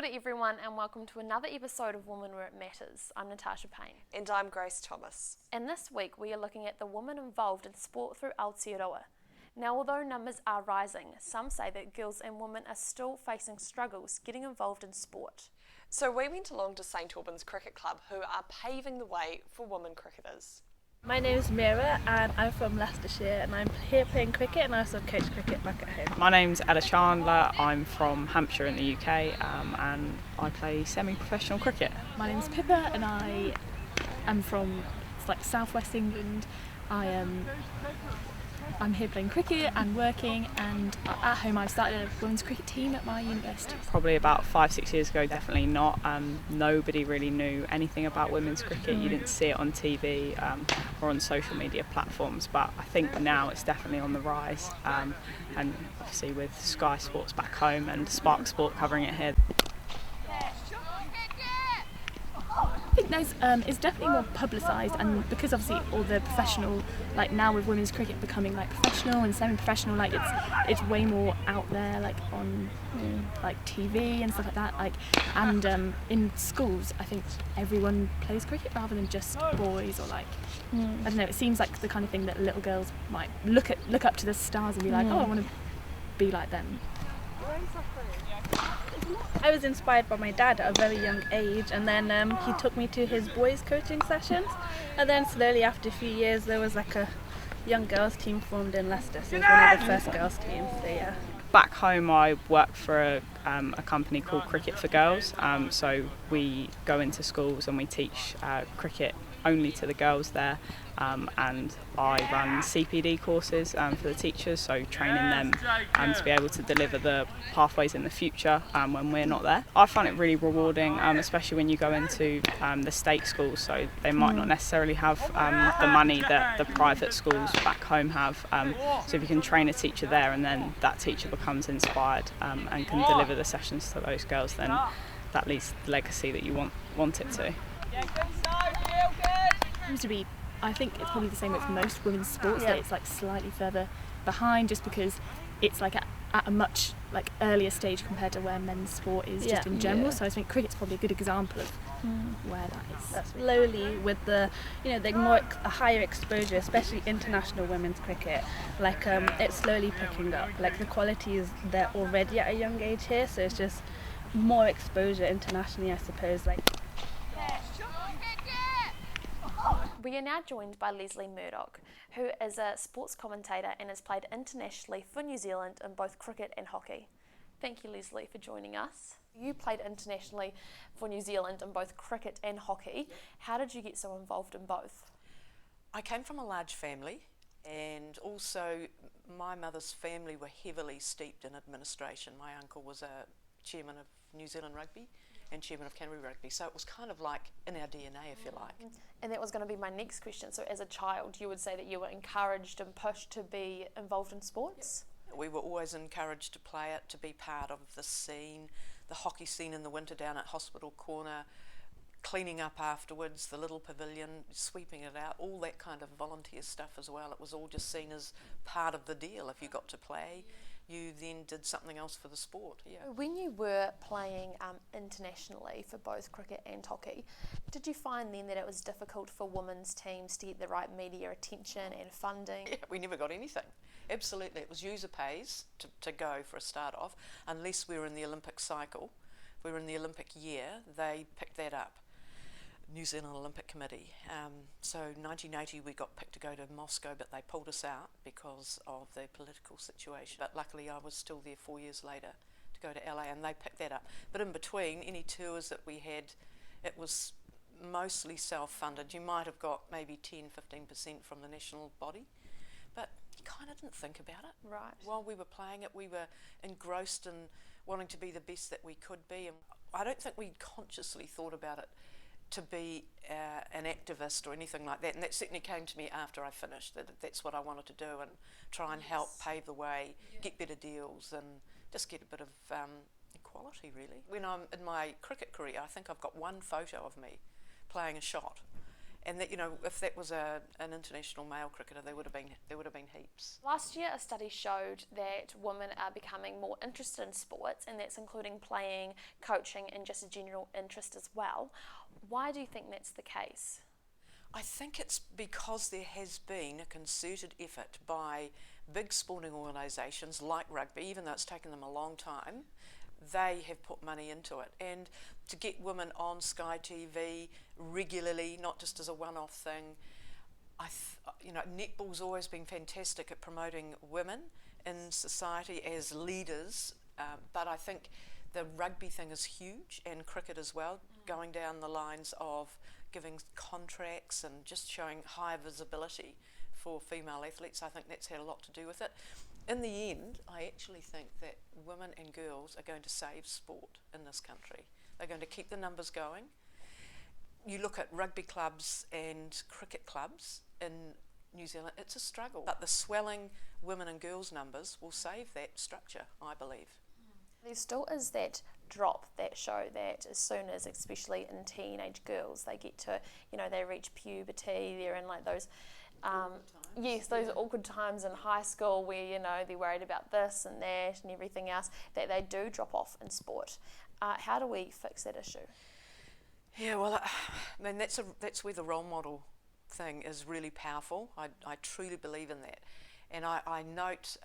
Kia ora everyone and welcome to another episode of Women Where It Matters. I'm Natasha Payne. And I'm Grace Thomas. And this week we are looking at the women involved in sport through Aotearoa. Now, although numbers are rising, some say that girls and women are still facing struggles getting involved in sport. So we went along to St Albans Cricket Club, who are paving the way for women cricketers. My name is Mira and I'm from Leicestershire and I'm here playing cricket and I also coach cricket back at home. My name's Ella Chandler, I'm from Hampshire in the UK and I play semi-professional cricket. My name's Pippa and I am from southwest England. I'm here playing cricket and working, and at home I've started a women's cricket team at my university. Probably about 5-6 years ago, definitely not. Nobody really knew anything about women's cricket. You didn't see it on TV or on social media platforms, but I think now it's definitely on the rise. And obviously with Sky Sports back home and Spark Sport covering it here. I think it's definitely more publicised, and because obviously all the professional, now with women's cricket becoming professional and semi-professional, it's way more out there, on TV and stuff like that. And in schools, I think everyone plays cricket rather than just boys, or I don't know. It seems like the kind of thing that little girls might look up to the stars and be like, oh, I want to be like them. I was inspired by my dad at a very young age, and then he took me to his boys coaching sessions, and then slowly after a few years there was a young girls team formed in Leicester, so it was one of the first girls teams, so yeah. Back home I work for a company called Cricket for Girls, so we go into schools and we teach cricket only to the girls there, and I run CPD courses for the teachers, so training them to be able to deliver the pathways in the future when we're not there. I find it really rewarding, especially when you go into the state schools, so they might not necessarily have the money that the private schools back home have, so if you can train a teacher there and then that teacher becomes inspired and can deliver the sessions to those girls, then that leaves the legacy that you want it to. Seems to be, I think it's probably the same with most women's sports, that it's slightly further behind, just because it's at a much earlier stage compared to where men's sport is just in general. So I think cricket's probably a good example of where that is. Slowly, with the a higher exposure, especially international women's cricket, it's slowly picking up. The quality is there already at a young age here, so it's just more exposure internationally, I suppose. We are now joined by Leslie Murdoch, who is a sports commentator and has played internationally for New Zealand in both cricket and hockey. Thank you, Leslie, for joining us. You played internationally for New Zealand in both cricket and hockey. How did you get so involved in both? I came from a large family, and also my mother's family were heavily steeped in administration. My uncle was a chairman of New Zealand Rugby and chairman of Canterbury Rugby, so it was kind of in our DNA, if you like. And that was going to be my next question. So as a child, you would say that you were encouraged and pushed to be involved in sports? Yep. We were always encouraged to play it, to be part of the scene, the hockey scene in the winter down at Hospital Corner, cleaning up afterwards, the little pavilion, sweeping it out, all that kind of volunteer stuff as well. It was all just seen as part of the deal. If you got to play, you then did something else for the sport. Yeah. When you were playing internationally for both cricket and hockey, did you find then that it was difficult for women's teams to get the right media attention and funding? Yeah, we never got anything. Absolutely. It was user pays to go for a start off, unless we were in the Olympic cycle. If we were in the Olympic year, they picked that up. New Zealand Olympic Committee. So 1980 we got picked to go to Moscow, but they pulled us out because of the political situation. But luckily I was still there 4 years later to go to LA, and they picked that up. But in between, any tours that we had, it was mostly self-funded. You might have got maybe 10-15% from the national body, but you kind of didn't think about it. Right. While we were playing it, we were engrossed in wanting to be the best that we could be, and I don't think we consciously thought about it to be an activist or anything like that, and that certainly came to me after I finished, that's what I wanted to do, and try and help pave the way, get better deals, and just get a bit of equality, really. When I'm in my cricket career, I think I've got one photo of me playing a shot, And that, you know, if that was an international male cricketer, there would have been heaps. Last year, a study showed that women are becoming more interested in sports, and that's including playing, coaching, and just a general interest as well. Why do you think that's the case? I think it's because there has been a concerted effort by big sporting organisations like rugby, even though it's taken them a long time. They have put money into it, and to get women on Sky TV regularly, not just as a one-off thing. Netball's always been fantastic at promoting women in society as leaders, but I think the rugby thing is huge, and cricket as well, going down the lines of giving contracts and just showing higher visibility for female athletes. I think that's had a lot to do with it. In the end, I actually think that women and girls are going to save sport in this country. They're going to keep the numbers going. You look at rugby clubs and cricket clubs in New Zealand, it's a struggle. But the swelling women and girls numbers will save that structure, I believe. There still is that drop that show that as soon as, especially in teenage girls, they get to, they reach puberty, they're in like those awkward times in high school where, they're worried about this and that and everything else, that they do drop off in sport. How do we fix that issue? Yeah, well, that's where the role model thing is really powerful. I truly believe in that. And I note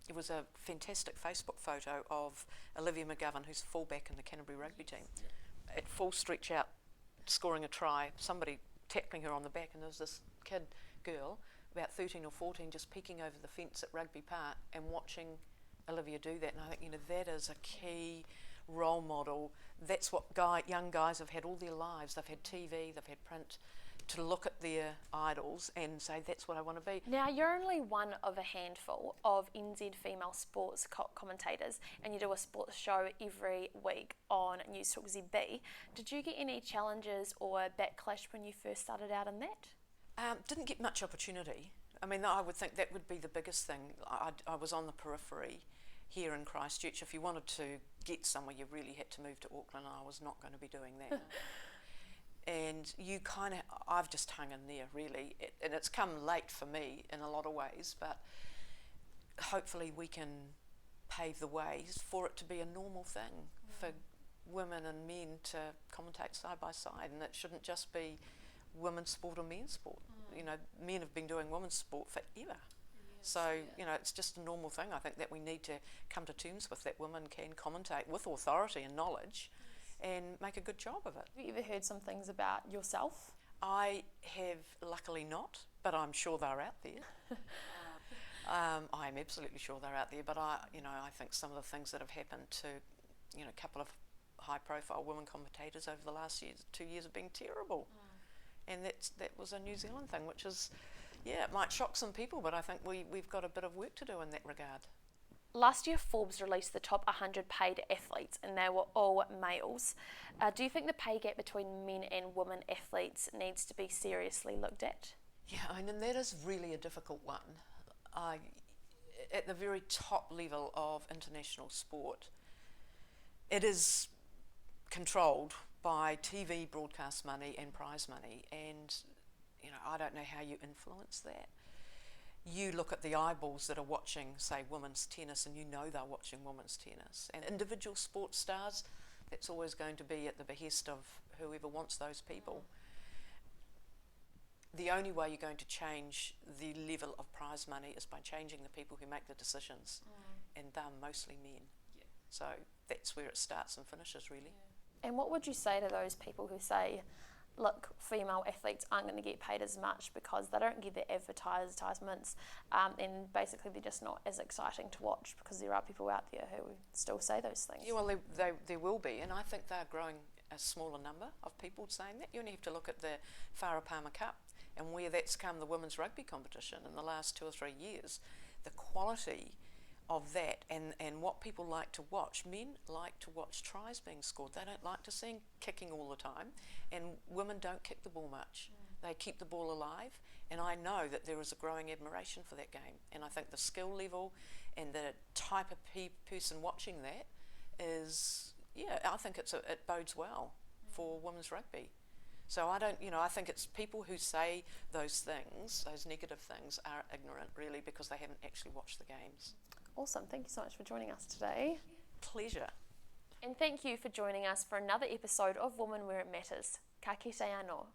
it was a fantastic Facebook photo of Olivia McGovern, who's fullback in the Canterbury rugby team, at full stretch out, scoring a try, somebody tackling her on the back, and there was this girl, about 13 or 14, just peeking over the fence at Rugby Park and watching Olivia do that. And I think, that is a key role model. That's what young guys have had all their lives. They've had TV, they've had print, to look at their idols and say, that's what I want to be. Now, you're only one of a handful of NZ female sports commentators, and you do a sports show every week on News Talk ZB. Did you get any challenges or backlash when you first started out in that? Didn't get much opportunity. I mean, I would think that would be the biggest thing. I was on the periphery here in Christchurch. If you wanted to get somewhere, you really had to move to Auckland, and I was not going to be doing that. And I've just hung in there, really. And it's come late for me in a lot of ways, but hopefully we can pave the way for it to be a normal thing for women and men to commentate side by side. And it shouldn't just be women's sport or men's sport. Men have been doing women's sport forever. So, it's just a normal thing. I think that we need to come to terms with that women can commentate with authority and knowledge and make a good job of it. Have you ever heard some things about yourself? I have luckily not, but I'm sure they're out there. I'm absolutely sure they're out there, but I think some of the things that have happened to, a couple of high-profile women commentators over the last 2 years have been terrible. And that was a New Zealand thing, which is, it might shock some people, but I think we've got a bit of work to do in that regard. Last year, Forbes released the top 100 paid athletes, and they were all males. Do you think the pay gap between men and women athletes needs to be seriously looked at? Yeah, and that is really a difficult one. At the very top level of international sport, it is controlled by TV broadcast money and prize money, and I don't know how you influence that. You look at the eyeballs that are watching, say, women's tennis, and they're watching women's tennis. And individual sports stars, that's always going to be at the behest of whoever wants those people. The only way you're going to change the level of prize money is by changing the people who make the decisions, and they're mostly men. Yeah. So that's where it starts and finishes, really. Yeah. And what would you say to those people who say, look, female athletes aren't going to get paid as much because they don't get the advertisements, and basically they're just not as exciting to watch, because there are people out there who still say those things? Yeah, well, there will be, and I think they're growing a smaller number of people saying that. You only have to look at the Farah Palmer Cup and where that's come, the women's rugby competition in the last 2 or 3 years. The quality of that and what people like to watch. Men like to watch tries being scored. They don't like to see kicking all the time, and women don't kick the ball much. They keep the ball alive, and I know that there is a growing admiration for that game, and I think the skill level and the type of person watching that is, I think it bodes well for women's rugby. So I don't, I think it's people who say those things, those negative things, are ignorant really because they haven't actually watched the games. Awesome. Thank you so much for joining us today. Pleasure. And thank you for joining us for another episode of Women Where It Matters. Ka kite anō.